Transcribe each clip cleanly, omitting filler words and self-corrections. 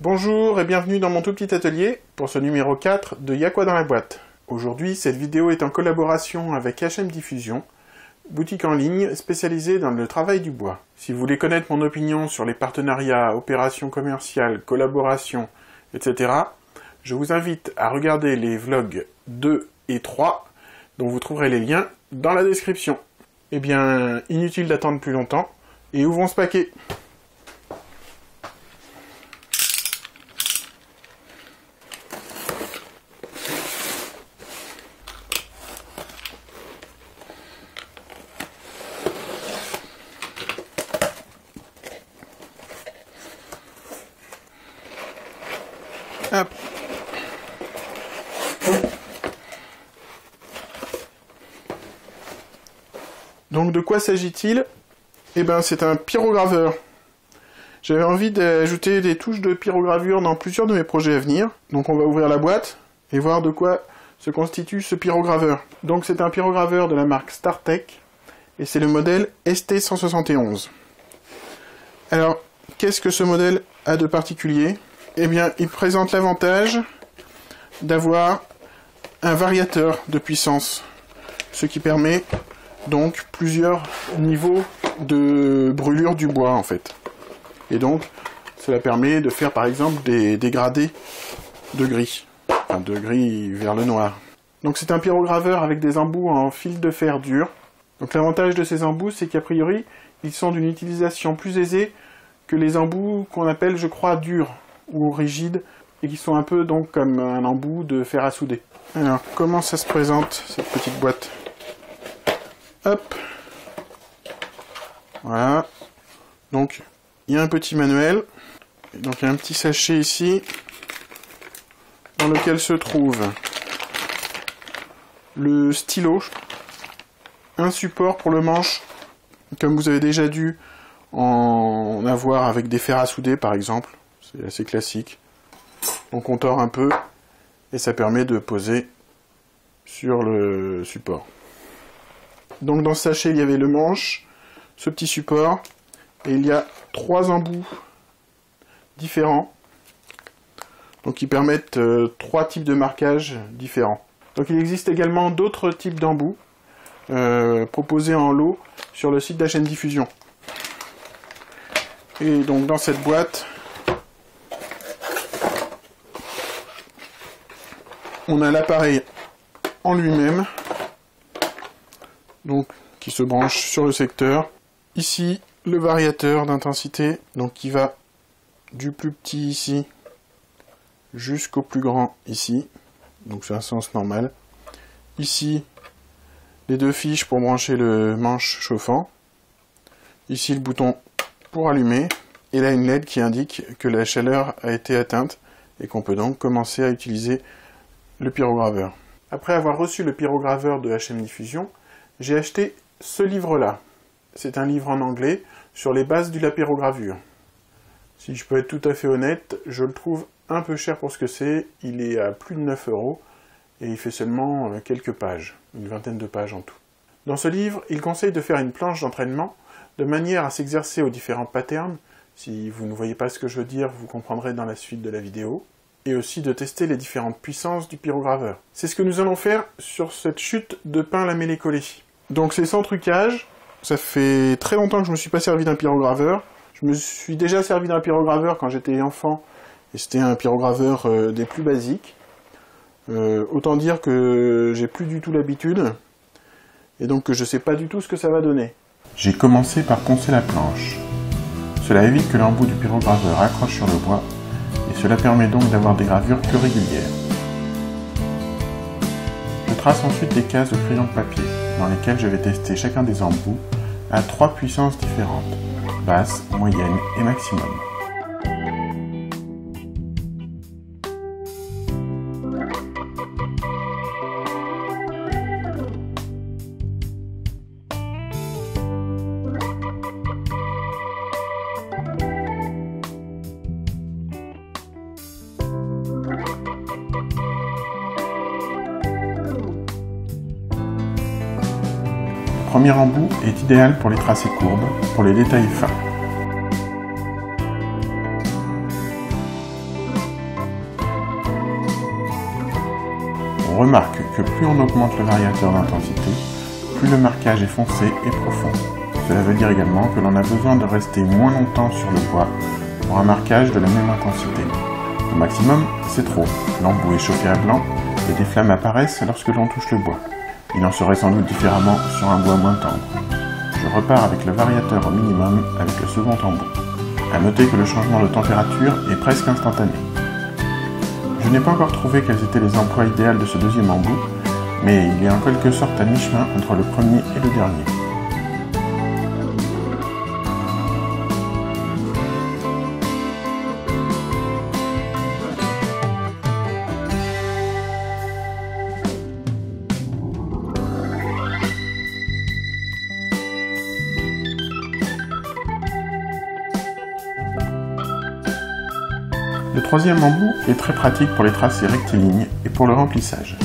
Bonjour et bienvenue dans mon tout petit atelier pour ce numéro 4 de Y'a quoi dans la boîte. Aujourd'hui, cette vidéo est en collaboration avec HM Diffusion, boutique en ligne spécialisée dans le travail du bois. Si vous voulez connaître mon opinion sur les partenariats, opérations commerciales, collaborations, etc., je vous invite à regarder les vlogs 2 et 3, dont vous trouverez les liens dans la description. Eh bien, inutile d'attendre plus longtemps, et ouvrons ce paquet. Hop. Donc de quoi s'agit-il? Eh ben c'est un pyrograveur. J'avais envie d'ajouter des touches de pyrogravure dans plusieurs de mes projets à venir. Donc on va ouvrir la boîte et voir de quoi se constitue ce pyrograveur. Donc c'est un pyrograveur de la marque StarTech et c'est le modèle ST171. Alors qu'est-ce que ce modèle a de particulier? Eh bien, il présente l'avantage d'avoir un variateur de puissance, ce qui permet donc plusieurs niveaux de brûlure du bois, en fait. Et donc, cela permet de faire, par exemple, des dégradés de gris, enfin de gris vers le noir. Donc c'est un pyrograveur avec des embouts en fil de fer dur. Donc l'avantage de ces embouts, c'est qu'a priori, ils sont d'une utilisation plus aisée que les embouts qu'on appelle, je crois, durs ou rigides, et qui sont un peu donc comme un embout de fer à souder. Alors, comment ça se présente, cette petite boîte? Hop. Voilà. Donc, il y a un petit manuel. Et donc, il y a un petit sachet ici, dans lequel se trouve le stylo, un support pour le manche, comme vous avez déjà dû en avoir avec des fers à souder, par exemple. C'est assez classique. On contore un peu et ça permet de poser sur le support. Donc dans ce sachet, il y avait le manche, ce petit support, et il y a 3 embouts différents, donc qui permettent 3 types de marquages différents. Donc il existe également d'autres types d'embouts proposés en lot sur le site d'HM Diffusion. Et donc dans cette boîte, on a l'appareil en lui-même, donc qui se branche sur le secteur. Ici, le variateur d'intensité, donc qui va du plus petit ici jusqu'au plus grand ici, donc c'est un sens normal. Ici, les 2 fiches pour brancher le manche chauffant. Ici, le bouton pour allumer. Et là, une LED qui indique que la chaleur a été atteinte et qu'on peut donc commencer à utiliser le pyrograveur. Après avoir reçu le pyrograveur de HM Diffusion, j'ai acheté ce livre-là. C'est un livre en anglais sur les bases de la pyrogravure. Si je peux être tout à fait honnête, je le trouve un peu cher pour ce que c'est. Il est à plus de 9 € et il fait seulement quelques pages, une vingtaine de pages en tout. Dans ce livre, il conseille de faire une planche d'entraînement de manière à s'exercer aux différents patterns. Si vous ne voyez pas ce que je veux dire, vous comprendrez dans la suite de la vidéo. Et aussi de tester les différentes puissances du pyrograveur. C'est ce que nous allons faire sur cette chute de pain lamellé-collé. Donc c'est sans trucage, ça fait très longtemps que je ne me suis pas servi d'un pyrograveur. Je me suis déjà servi d'un pyrograveur quand j'étais enfant, et c'était un pyrograveur des plus basiques. Autant dire que j'ai plus du tout l'habitude, et donc que je ne sais pas du tout ce que ça va donner. J'ai commencé par poncer la planche. Cela évite que l'embout du pyrograveur accroche sur le bois, et cela permet donc d'avoir des gravures plus régulières. Je trace ensuite des cases au crayon de papier, dans lesquelles je vais tester chacun des embouts à 3 puissances différentes, basse, moyenne et maximum. Le premier embout est idéal pour les tracés courbes, pour les détails fins. remarque que plus on augmente le variateur d'intensité, plus le marquage est foncé et profond. Cela veut dire également que l'on a besoin de rester moins longtemps sur le bois pour un marquage de la même intensité. Au maximum, c'est trop. L'embout est chauffé à blanc et des flammes apparaissent lorsque l'on touche le bois. Il en serait sans doute différemment sur un bois moins tendre. Je repars avec le variateur au minimum avec le second embout. À noter que le changement de température est presque instantané. Je n'ai pas encore trouvé quels étaient les emplois idéaux de ce deuxième embout, mais il est en quelque sorte à mi-chemin entre le premier et le dernier. Le troisième embout est très pratique pour les tracés rectilignes et pour le remplissage.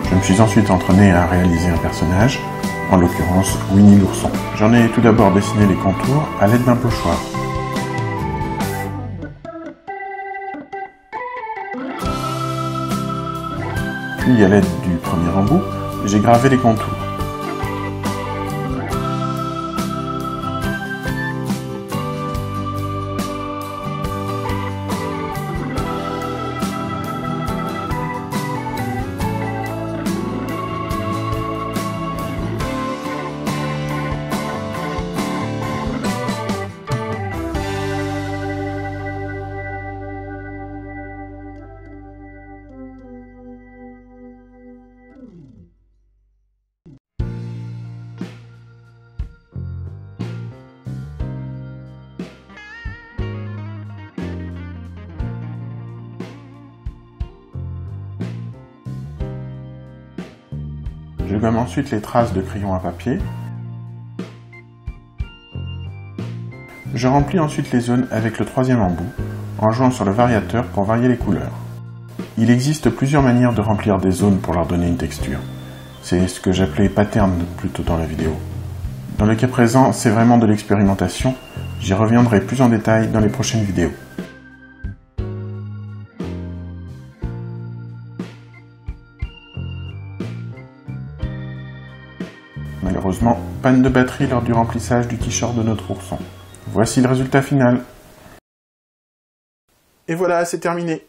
Je me suis ensuite entraîné à réaliser un personnage, en l'occurrence Winnie l'ourson. J'en ai tout d'abord dessiné les contours à l'aide d'un pochoir. Puis à l'aide du premier embout, j'ai gravé les contours. Je gomme ensuite les traces de crayon à papier. Je remplis ensuite les zones avec le troisième embout, en jouant sur le variateur pour varier les couleurs. Il existe plusieurs manières de remplir des zones pour leur donner une texture. C'est ce que j'appelais pattern plus tôt dans la vidéo. Dans le cas présent, c'est vraiment de l'expérimentation. J'y reviendrai plus en détail dans les prochaines vidéos. Malheureusement, panne de batterie lors du remplissage du t-shirt de notre ourson. Voici le résultat final. Et voilà, c'est terminé.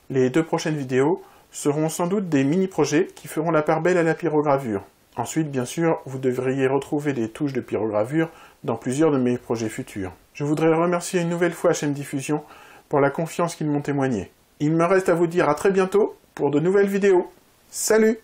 Les 2 prochaines vidéos seront sans doute des mini-projets qui feront la part belle à la pyrogravure. Ensuite, bien sûr, vous devriez retrouver des touches de pyrogravure dans plusieurs de mes projets futurs. Je voudrais remercier une nouvelle fois HM Diffusion pour la confiance qu'ils m'ont témoignée. Il me reste à vous dire à très bientôt pour de nouvelles vidéos. Salut!